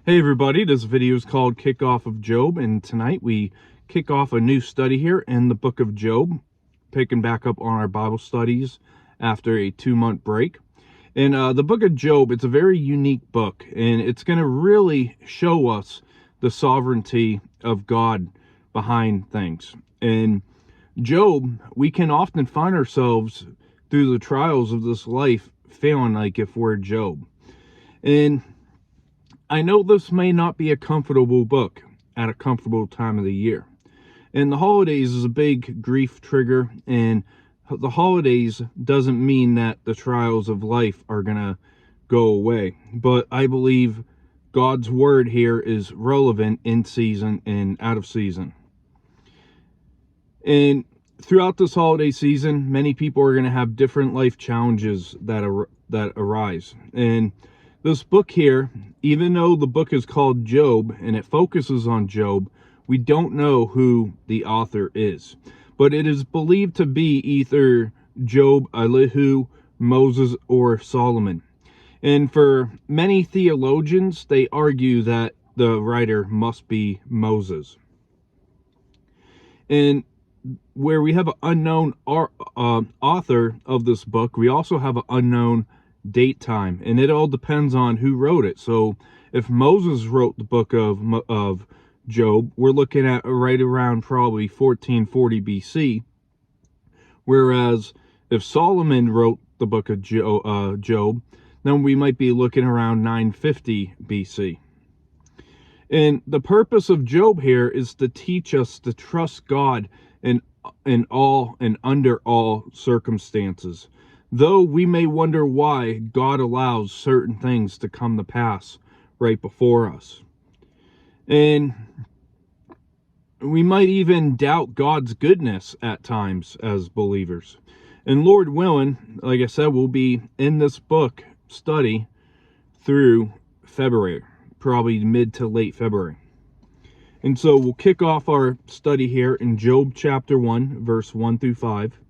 Hey everybody, this video is called Kickoff of Job, and tonight we kick off a new study here in the book of Job, picking back up on our Bible studies after a 2-month break. And the book of Job, it's a very unique book, and it's going to really show us the sovereignty of God behind things. And Job, we can often find ourselves through the trials of this life feeling like if we're Job. And I know this may not be a comfortable book at a comfortable time of the year. And the holidays is a big grief trigger, and the holidays doesn't mean that the trials of life are going to go away. But I believe God's word here is relevant in season and out of season. And throughout this holiday season, many people are going to have different life challenges that arise. And this book here, even though the book is called Job and it focuses on Job, we don't know who the author is. But it is believed to be either Job, Elihu, Moses, or Solomon. And for many theologians, they argue that the writer must be Moses. And where we have an unknown author of this book, we also have an unknown date time, and it all depends on who wrote it. So if Moses wrote the book of Job, we're looking at right around probably 1440 BC, whereas if Solomon wrote the book of Job, then we might be looking around 950 BC. And the purpose of Job here is to teach us to trust God in all and under all circumstances. Though we may wonder why God allows certain things to come to pass right before us. And we might even doubt God's goodness at times as believers. And Lord willing, like I said, we'll be in this book study through February, probably mid to late February. And so we'll kick off our study here in Job chapter 1, verse 1 through 5.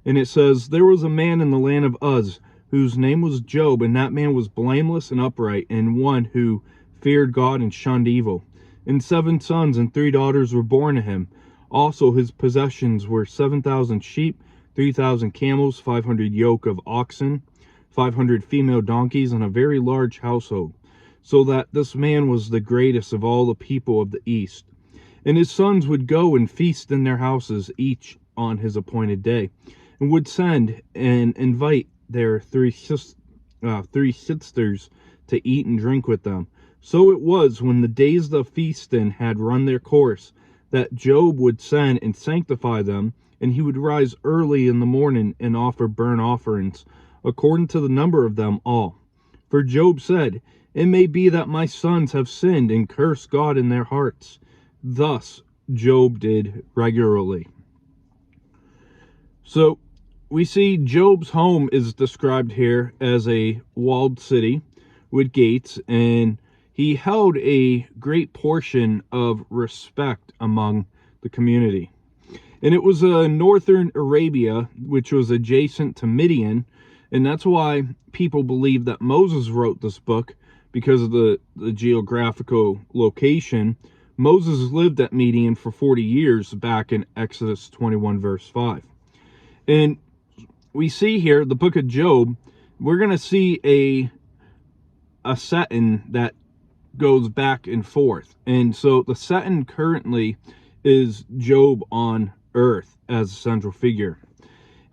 And it says, "There was a man in the land of Uz, whose name was Job, and that man was blameless and upright, and one who feared God and shunned evil. And 7 sons and 3 daughters were born to him. Also his possessions were 7,000 sheep, 3,000 camels, 500 yoke of oxen, 500 female donkeys, and a very large household, so that this man was the greatest of all the people of the east. And his sons would go and feast in their houses, each on his appointed day, and would send and invite their three sisters to eat and drink with them. So it was, when the days of feasting had run their course, that Job would send and sanctify them, and he would rise early in the morning and offer burnt offerings, according to the number of them all. For Job said, It may be that my sons have sinned and cursed God in their hearts. Thus Job did regularly." So we see Job's home is described here as a walled city with gates, and he held a great portion of respect among the community. And it was northern Arabia, which was adjacent to Midian, and that's why people believe that Moses wrote this book, because of the geographical location. Moses lived at Midian for 40 years back in Exodus 21 verse 5. And we see here, the book of Job, we're going to see a setting that goes back and forth. And so the setting currently is Job on earth as a central figure.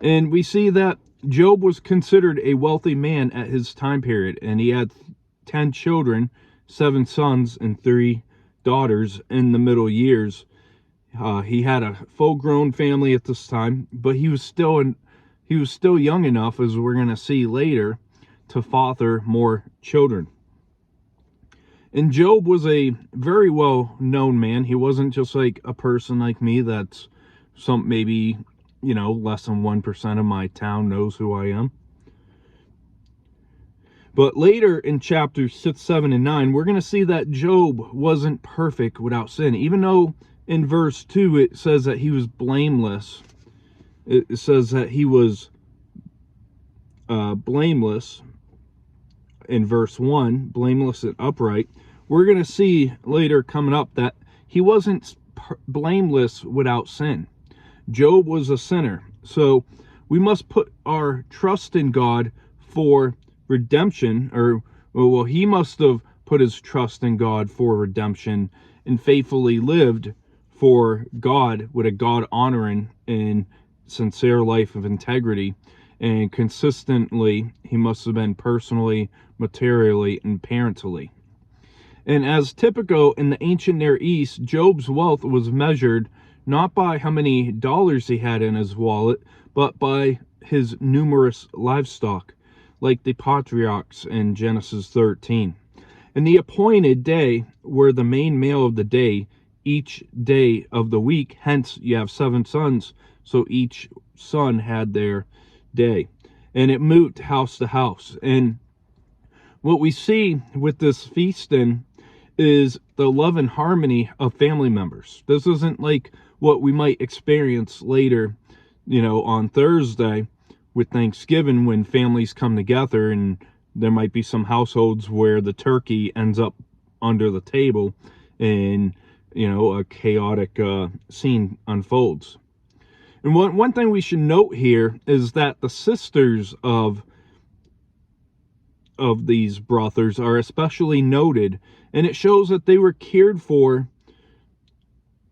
And we see that Job was considered a wealthy man at his time period, and he had 10 children, 7 sons, and 3 daughters in the middle years. He had a full-grown family at this time, but he was still young enough, as we're going to see later, to father more children. And Job was a very well-known man. He wasn't just like a person like me that's maybe, less than 1% of my town knows who I am. But later in chapters 6, 7, and 9, we're going to see that Job wasn't perfect without sin. Even though in verse 2 it says that he was blameless. It says that he was blameless in verse 1, blameless and upright. we're going to see later coming up that he wasn't blameless without sin. Job was a sinner. So we must put our trust in God for redemption, or, well, he must have put his trust in God for redemption and faithfully lived for God with a God-honoring and sincere life of integrity. And consistently, he must have been personally, materially, and parentally. And as typical in the ancient Near East, Job's wealth was measured not by how many dollars he had in his wallet, but by his numerous livestock, like the patriarchs in Genesis 13. And the appointed day were the main meal of the day, each day of the week. Hence, you have 7 sons, so each son had their day. And it moved house to house. And what we see with this feasting is the love and harmony of family members. This isn't like what we might experience later, on Thursday with Thanksgiving, when families come together and there might be some households where the turkey ends up under the table and, a chaotic scene unfolds. And one thing we should note here is that the sisters of these brothers are especially noted, and it shows that they were cared for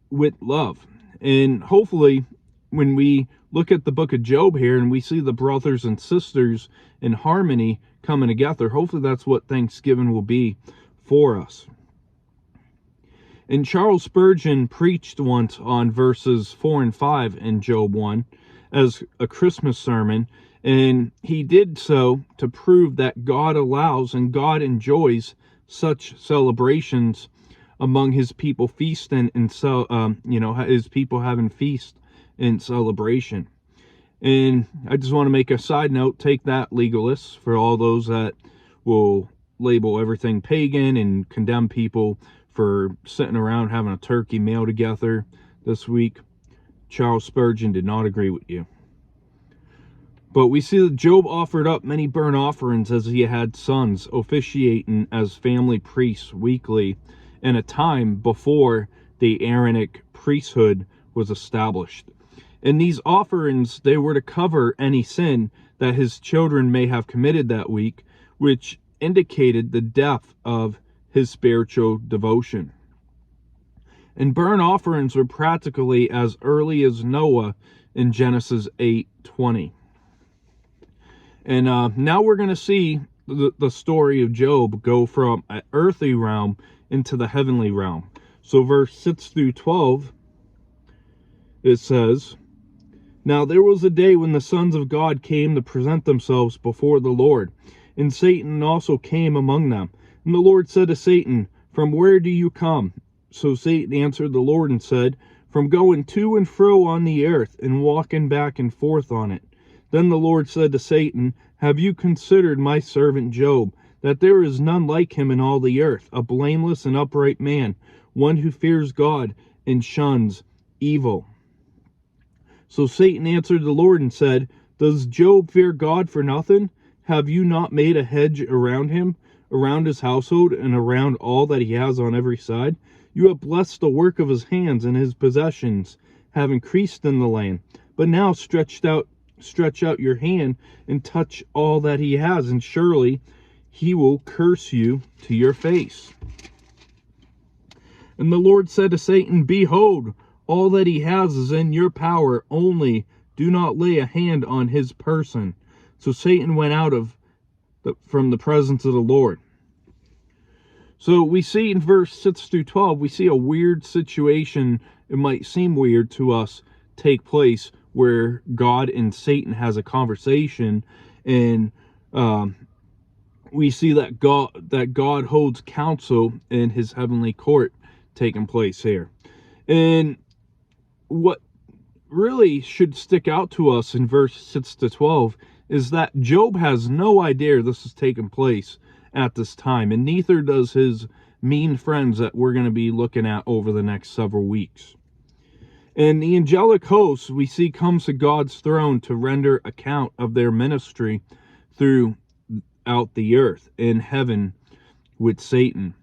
with love. And hopefully, when we look at the book of Job here and we see the brothers and sisters in harmony coming together, hopefully that's what Thanksgiving will be for us. And Charles Spurgeon preached once on verses 4 and 5 in Job 1 as a Christmas sermon, and he did so to prove that God allows and God enjoys such celebrations among his people feasting and his people having feast and celebration. And I just want to make a side note, take that, legalists, for all those that will label everything pagan and condemn people for sitting around having a turkey meal together this week. Charles Spurgeon did not agree with you. But we see that Job offered up many burnt offerings as he had sons, officiating as family priests weekly in a time before the Aaronic priesthood was established. And these offerings, they were to cover any sin that his children may have committed that week, which indicated the depth of his spiritual devotion. And burnt offerings were practically as early as Noah in Genesis 8:20. And now we're going to see the story of Job go from an earthly realm into the heavenly realm. So verse 6 through 12, it says, "Now there was a day when the sons of God came to present themselves before the Lord, and Satan also came among them. And the Lord said to Satan, 'From where do you come?' So Satan answered the Lord and said, 'From going to and fro on the earth, and walking back and forth on it.' Then the Lord said to Satan, 'Have you considered my servant Job, that there is none like him in all the earth, a blameless and upright man, one who fears God and shuns evil?' So Satan answered the Lord and said, 'Does Job fear God for nothing? Have you not made a hedge around him, around his household, and around all that he has on every side? You have blessed the work of his hands, and his possessions have increased in the land. But now stretch out your hand and touch all that he has, and surely he will curse you to your face.' And the Lord said to Satan, 'Behold, all that he has is in your power, only do not lay a hand on his person.' So Satan went out from the presence of the Lord." So we see in verse 6 through 12, we see a weird situation. It might seem weird to us take place where God and Satan has a conversation, and we see that God holds counsel in his heavenly court taking place here. And what really should stick out to us in verse 6 to 12 is that Job has no idea this is taking place at this time, and neither does his mean friends that we're going to be looking at over the next several weeks. And the angelic host we see comes to God's throne to render account of their ministry throughout the earth in heaven with Satan.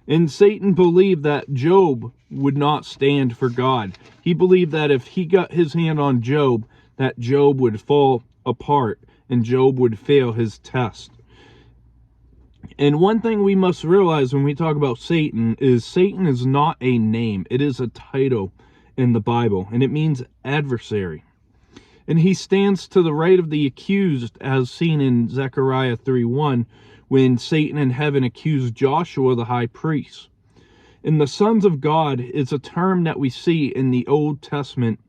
And Satan believed that Job would not stand for God. He believed that if he got his hand on Job, that Job would fall apart and Job would fail his test. And one thing we must realize when we talk about Satan is not a name. It is a title in the Bible, and it means adversary. And he stands to the right of the accused, as seen in Zechariah 3:1, when Satan in heaven accused Joshua the high priest. And the sons of God is a term that we see in the Old Testament,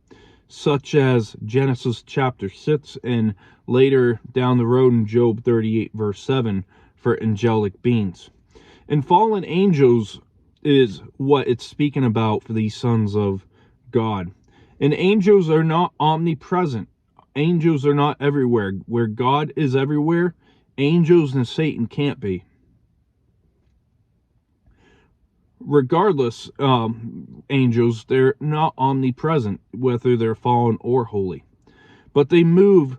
such as Genesis chapter 6 and later down the road in Job 38 verse 7 for angelic beings. And fallen angels is what it's speaking about for these sons of God. And angels are not omnipresent. Angels are not everywhere. Where God is everywhere, angels and Satan can't be. Regardless, angels, they're not omnipresent, whether they're fallen or holy. But they move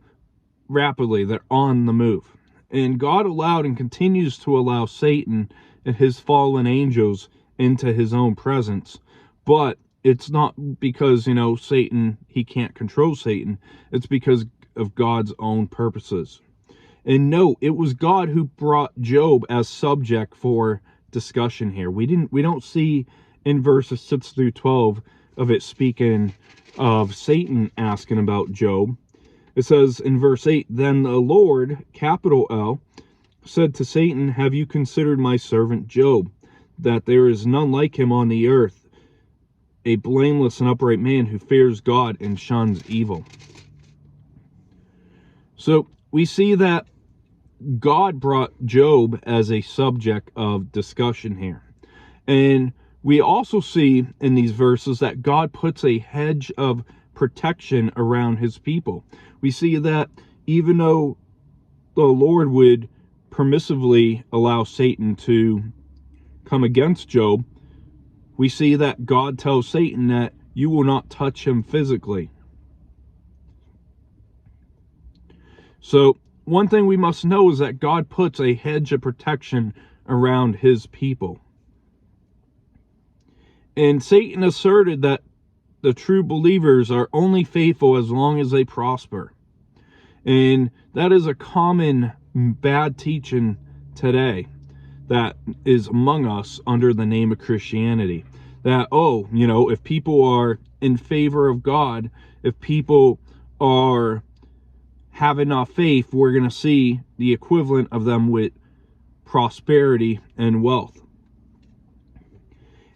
rapidly. They're on the move. And God allowed and continues to allow Satan and his fallen angels into his own presence. But it's not because, Satan, he can't control Satan. It's because of God's own purposes. And note, it was God who brought Job as subject for discussion here. We don't see in verses 6 through 12 of it speaking of Satan asking about Job. It says in verse 8, "Then the Lord, capital L, said to Satan, 'Have you considered my servant Job, that there is none like him on the earth, a blameless and upright man who fears God and shuns evil?'" So we see that God brought Job as a subject of discussion here. And we also see in these verses that God puts a hedge of protection around his people. We see that even though the Lord would permissively allow Satan to come against Job, we see that God tells Satan that you will not touch him physically. So one thing we must know is that God puts a hedge of protection around his people. And Satan asserted that the true believers are only faithful as long as they prosper. And that is a common bad teaching today that is among us under the name of Christianity. That, if people are in favor of God, if people are have enough faith, we're going to see the equivalent of them with prosperity and wealth.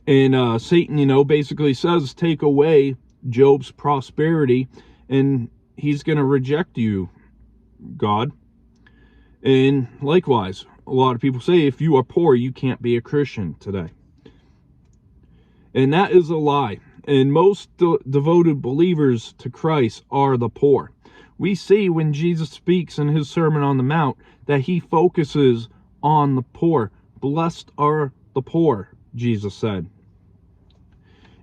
And Satan, basically says, take away Job's prosperity and he's going to reject you, God. And likewise, a lot of people say, if you are poor, you can't be a Christian today. And that is a lie. And most devoted believers to Christ are the poor. We see when Jesus speaks in his Sermon on the Mount that he focuses on the poor. Blessed are the poor, Jesus said.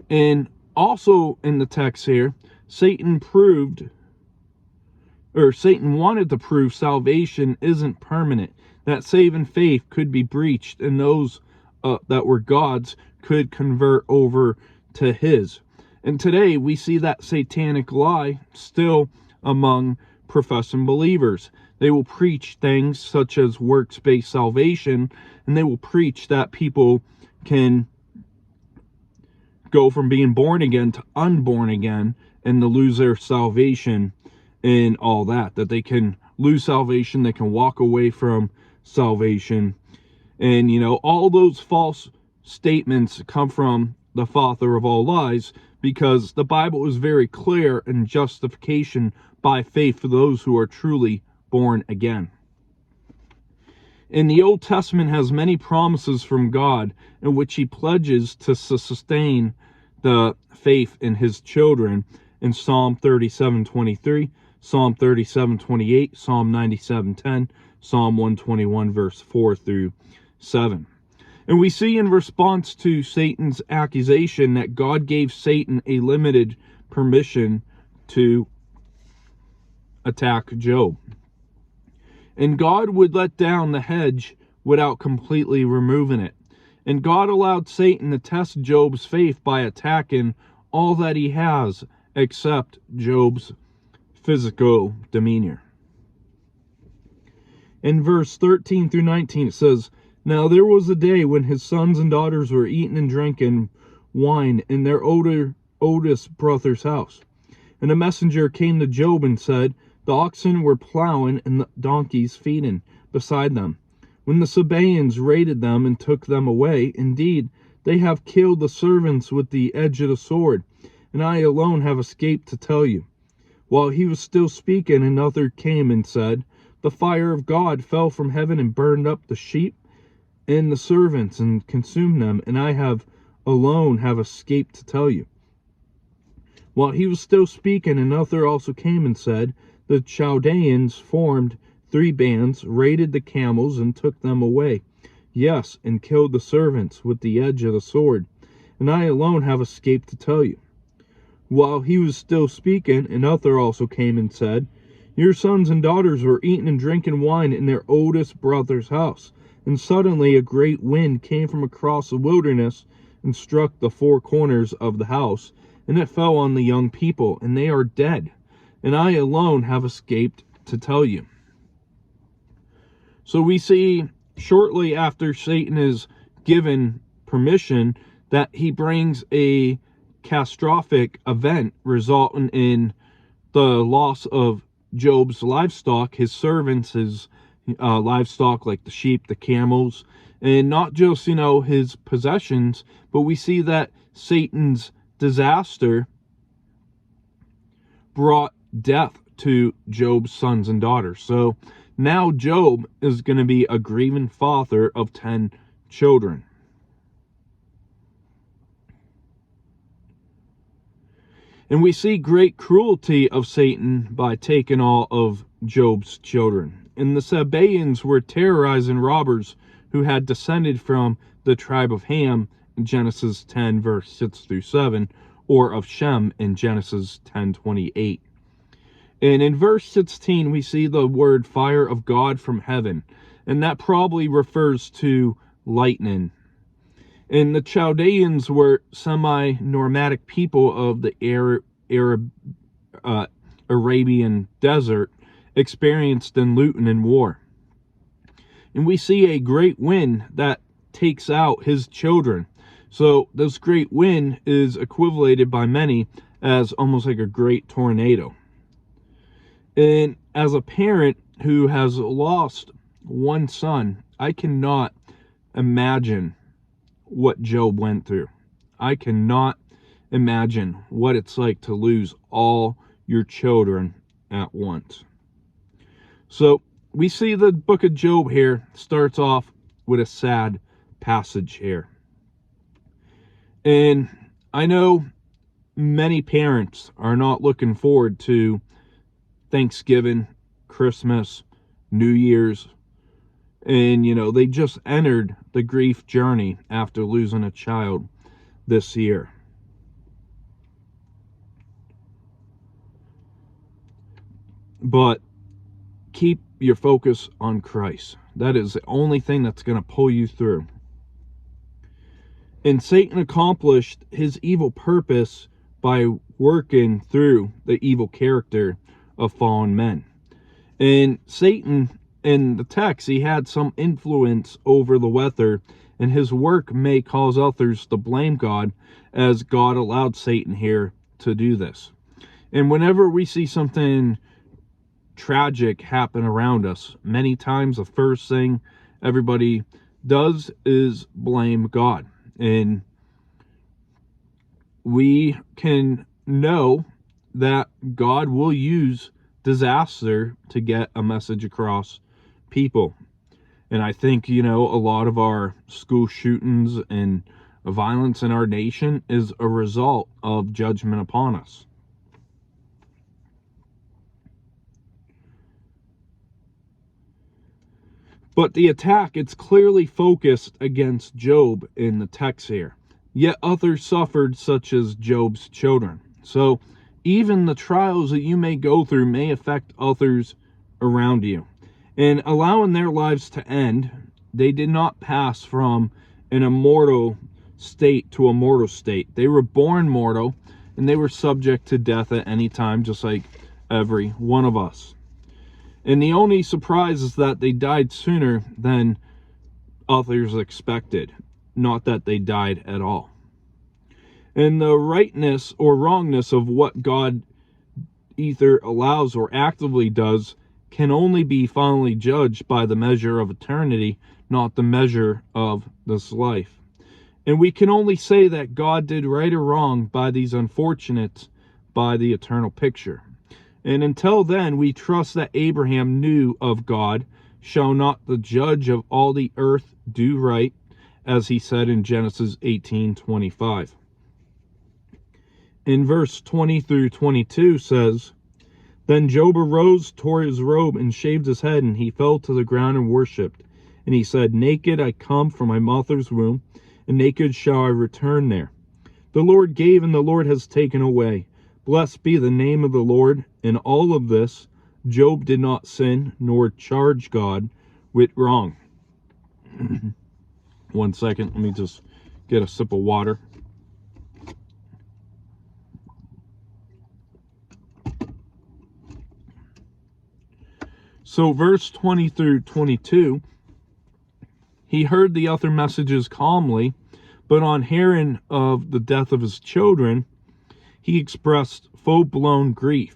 And also in the text here, Satan wanted to prove salvation isn't permanent, that saving faith could be breached, and those that were God's could convert over to his. And today we see that satanic lie still among professing believers. They will preach things such as works-based salvation, and they will preach that people can go from being born again to unborn again and to lose their salvation and all that they can lose salvation, they can walk away from salvation. And all those false statements come from the father of all lies, because the Bible is very clear in justification by faith for those who are truly born again. And the Old Testament has many promises from God in which he pledges to sustain the faith in his children in Psalm 37:23, Psalm 37:28, Psalm 97:10, Psalm 121 verse 4 through 7. And we see in response to Satan's accusation that God gave Satan a limited permission to attack Job. And God would let down the hedge without completely removing it. And God allowed Satan to test Job's faith by attacking all that he has except Job's physical demeanor. In verse 13 through 19 it says, "Now there was a day when his sons and daughters were eating and drinking wine in their oldest brother's house. And a messenger came to Job and said, The oxen were plowing and the donkeys feeding beside them, when the Sabaeans raided them and took them away. Indeed, they have killed the servants with the edge of the sword, and I alone have escaped to tell you." While he was still speaking, another came and said, "The fire of God fell from heaven and burned up the sheep and the servants and consumed them, and I alone have escaped to tell you." While he was still speaking, another also came and said, "The Chaldeans formed 3 bands, raided the camels, and took them away. Yes, and killed the servants with the edge of the sword, and I alone have escaped to tell you." While he was still speaking, another also came and said, "Your sons and daughters were eating and drinking wine in their oldest brother's house, and suddenly a great wind came from across the wilderness and struck the 4 corners of the house, and it fell on the young people, and they are dead, and I alone have escaped to tell you." So we see shortly after Satan is given permission that he brings a catastrophic event resulting in the loss of Job's livestock, his servants, his livestock like the sheep, the camels, and not just, his possessions, but we see that Satan's disaster brought death to Job's sons and daughters. So now Job is going to be a grieving father of 10 children. And we see great cruelty of Satan by taking all of Job's children. And the Sabaeans were terrorizing robbers who had descended from the tribe of Ham in Genesis 10, verse 6 through 7, or of Shem in Genesis 10:28. And in verse 16, we see the word fire of God from heaven, and that probably refers to lightning. And the Chaldeans were semi-nomadic people of the Arabian desert, experienced in looting and war. And we see a great wind that takes out his children. So this great wind is equated by many as almost like a great tornado. And as a parent who has lost one son, I cannot imagine what Job went through. I cannot imagine what it's like to lose all your children at once. So we see the book of Job here starts off with a sad passage here. And I know many parents are not looking forward to Thanksgiving, Christmas, New Year's, and they just entered the grief journey after losing a child this year. But keep your focus on Christ. That is the only thing that's going to pull you through. And Satan accomplished his evil purpose by working through the evil character of fallen men. And Satan, in the text, he had some influence over the weather, and his work may cause others to blame God, as God allowed Satan here to do this. And whenever we see something tragic happen around us, many times the first thing everybody does is blame God. And we can know that God will use disaster to get a message across people. And I think, a lot of our school shootings and violence in our nation is a result of judgment upon us. But the attack, it's clearly focused against Job in the text here. Yet others suffered, such as Job's children. So even the trials that you may go through may affect others around you. And allowing their lives to end, they did not pass from an immortal state to a mortal state. They were born mortal, and they were subject to death at any time, just like every one of us. And the only surprise is that they died sooner than others expected, not that they died at all. And the rightness or wrongness of what God either allows or actively does can only be finally judged by the measure of eternity, not the measure of this life. And we can only say that God did right or wrong by these unfortunates, by the eternal picture. And until then, we trust that Abraham knew of God. Shall not the judge of all the earth do right, as he said in Genesis 18:25. In verse 20 through 22 says, Then Job arose, tore his robe, and shaved his head, and he fell to the ground and worshipped. And he said, Naked I come from my mother's womb, and naked shall I return there. The Lord gave, and the Lord has taken away. Blessed be the name of the Lord. In all of this, Job did not sin, nor charge God with wrong. 1 second, let me just get a sip of water. So verse 20 through 22, he heard the other messages calmly, but on hearing of the death of his children, he expressed full-blown grief,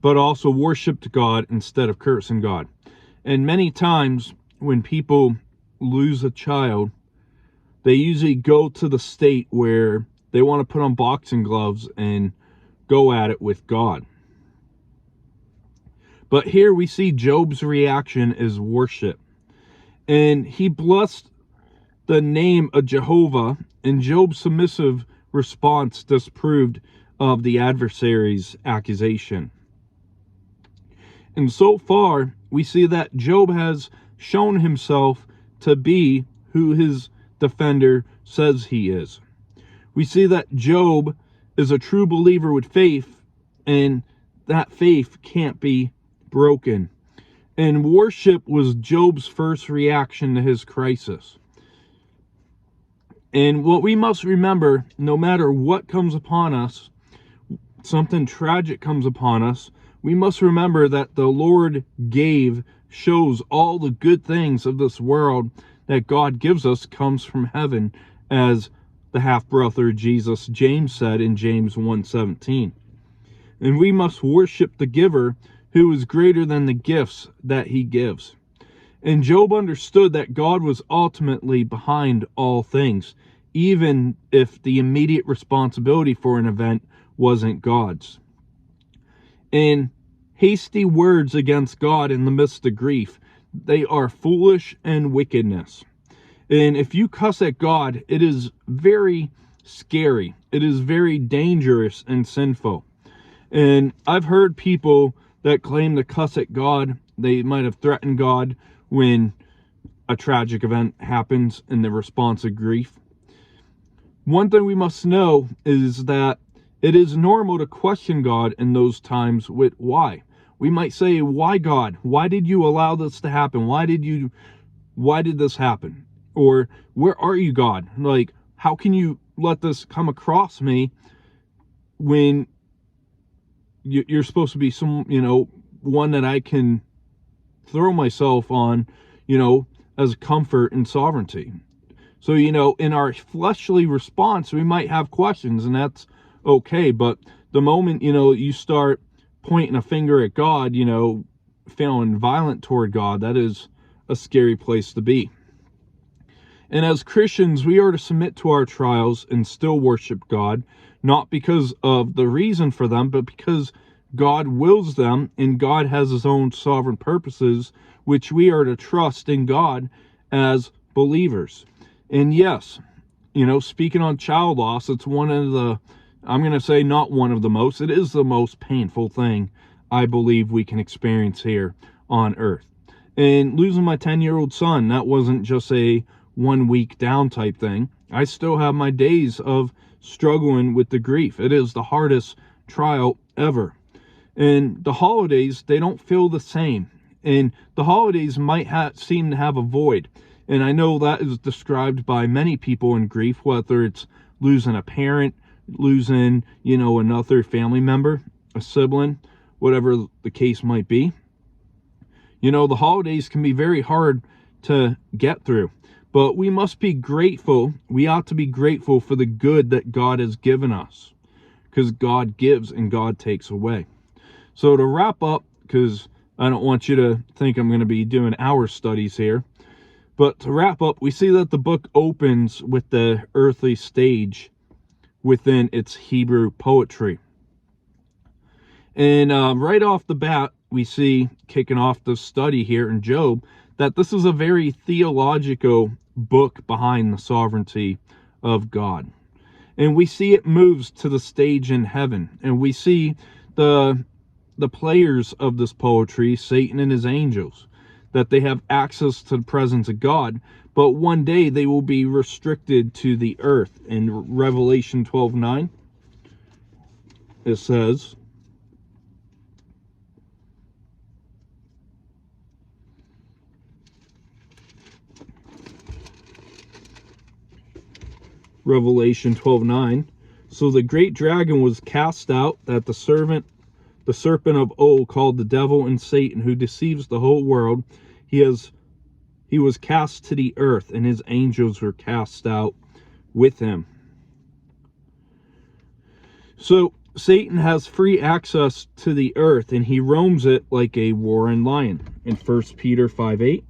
but also worshiped God instead of cursing God. And many times when people lose a child, they usually go to the state where they want to put on boxing gloves and go at it with God. But here we see Job's reaction is worship. And he blessed the name of Jehovah, and Job's submissive response disproved of the adversary's accusation. And so far, we see that Job has shown himself to be who his defender says he is. We see that Job is a true believer with faith, and that faith can't be broken. And worship was Job's first reaction to his crisis. And what we must remember, no matter what comes upon us, something tragic comes upon us, we must remember that the Lord gave shows all the good things of this world that God gives us comes from heaven, as the half-brother Jesus James said in James 1:17. And we must worship the giver, who is greater than the gifts that he gives. And Job understood that God was ultimately behind all things, even if the immediate responsibility for an event wasn't God's. And hasty words against God in the midst of grief, they are foolish and wickedness. And if you cuss at God, it is very scary. It is very dangerous and sinful. And I've heard people that claim to cuss at God. They might have threatened God when a tragic event happens in the response of grief. One thing we must know is that it is normal to question God in those times with why. We might say, why God? Why did you allow this to happen? Why did this happen? Or where are you, God? Like, how can you let this come across me when you're supposed to be one that I can throw myself on, as comfort and sovereignty. So, in our fleshly response, we might have questions, and that's okay. But the moment, you start pointing a finger at God, feeling violent toward God, that is a scary place to be. And as Christians, we are to submit to our trials and still worship God, not because of the reason for them, but because God wills them, and God has his own sovereign purposes, which we are to trust in God as believers. And yes, speaking on child loss, it's one of the, I'm going to say not one of the most, it is the most painful thing I believe we can experience here on earth. And losing my 10-year-old son, that wasn't just a 1 week down type thing. I still have my days of struggling with the grief. It is the hardest trial ever. And the holidays, they don't feel the same. And the holidays might seem to have a void. And I know that is described by many people in grief, whether it's losing a parent, losing, another family member, a sibling, whatever the case might be. The holidays can be very hard to get through, but we must be grateful. We ought to be grateful for the good that God has given us, because God gives and God takes away. So to wrap up, because I don't want you to think I'm going to be doing hour studies here, but to wrap up, we see that the book opens with the earthly stage within its Hebrew poetry. And right off the bat, we see, kicking off the study here in Job, that this is a very theological book behind the sovereignty of God. And we see it moves to the stage in heaven. And we see the players of this poetry, Satan and his angels, that they have access to the presence of God, but one day they will be restricted to the earth. In Revelation 12:9, it says, Revelation 12:9, so the great dragon was cast out, that the serpent of old, called the devil and Satan, who deceives the whole world. He was cast to the earth, and his angels were cast out with him. So Satan has free access to the earth, and he roams it like a roaring lion. In 1 Peter 5:8,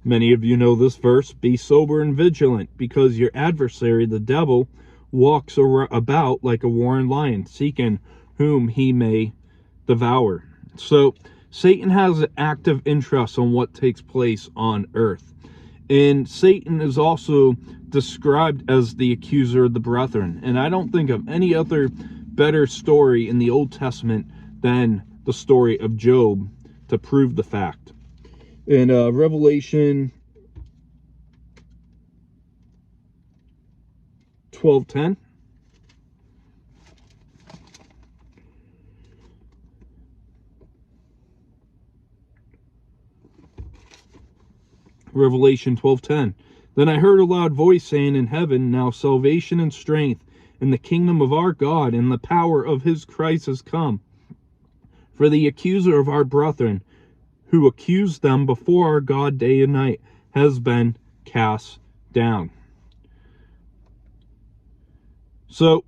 many of you know this verse, be sober and vigilant, because your adversary, the devil, walks about like a roaring lion, seeking whom he may devour. So Satan has an active interest on what takes place on earth. And Satan is also described as the accuser of the brethren. And I don't think of any other better story in the Old Testament than the story of Job to prove the fact. In Revelation 12:10, Revelation 12:10, then I heard a loud voice saying in heaven, now salvation and strength in the kingdom of our God and the power of his Christ has come. For the accuser of our brethren, who accused them before our God day and night, has been cast down. So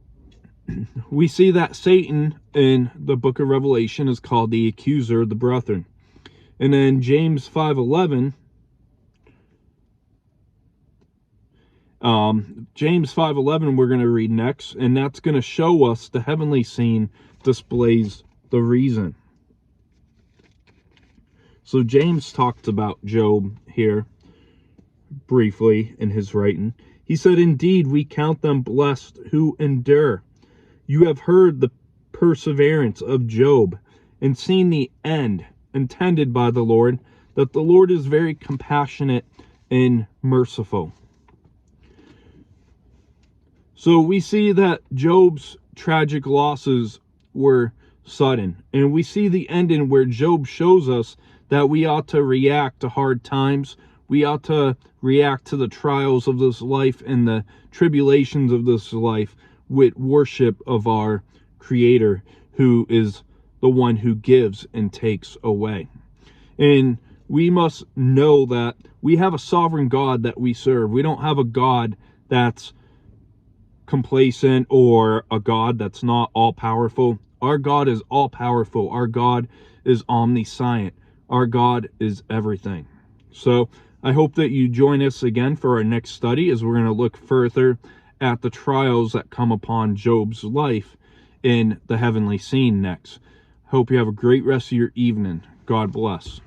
we see that Satan in the book of Revelation is called the accuser of the brethren. And then James 5:11, James 5:11 we're going to read next, and that's going to show us the heavenly scene displays the reason. So James talked about Job here briefly in his writing. He said, indeed, we count them blessed who endure. You have heard the perseverance of Job and seen the end intended by the Lord, that the Lord is very compassionate and merciful. So we see that Job's tragic losses were sudden. And we see the ending where Job shows us that we ought to react to hard times. We ought to react to the trials of this life and the tribulations of this life with worship of our Creator, who is the one who gives and takes away. And we must know that we have a sovereign God that we serve. We don't have a God that's complacent or a God that's not all-powerful. Our God is all-powerful. Our God is omniscient. Our God is everything. So I hope that you join us again for our next study, as we're going to look further at the trials that come upon Job's life in the heavenly scene next. Hope you have a great rest of your evening. God bless.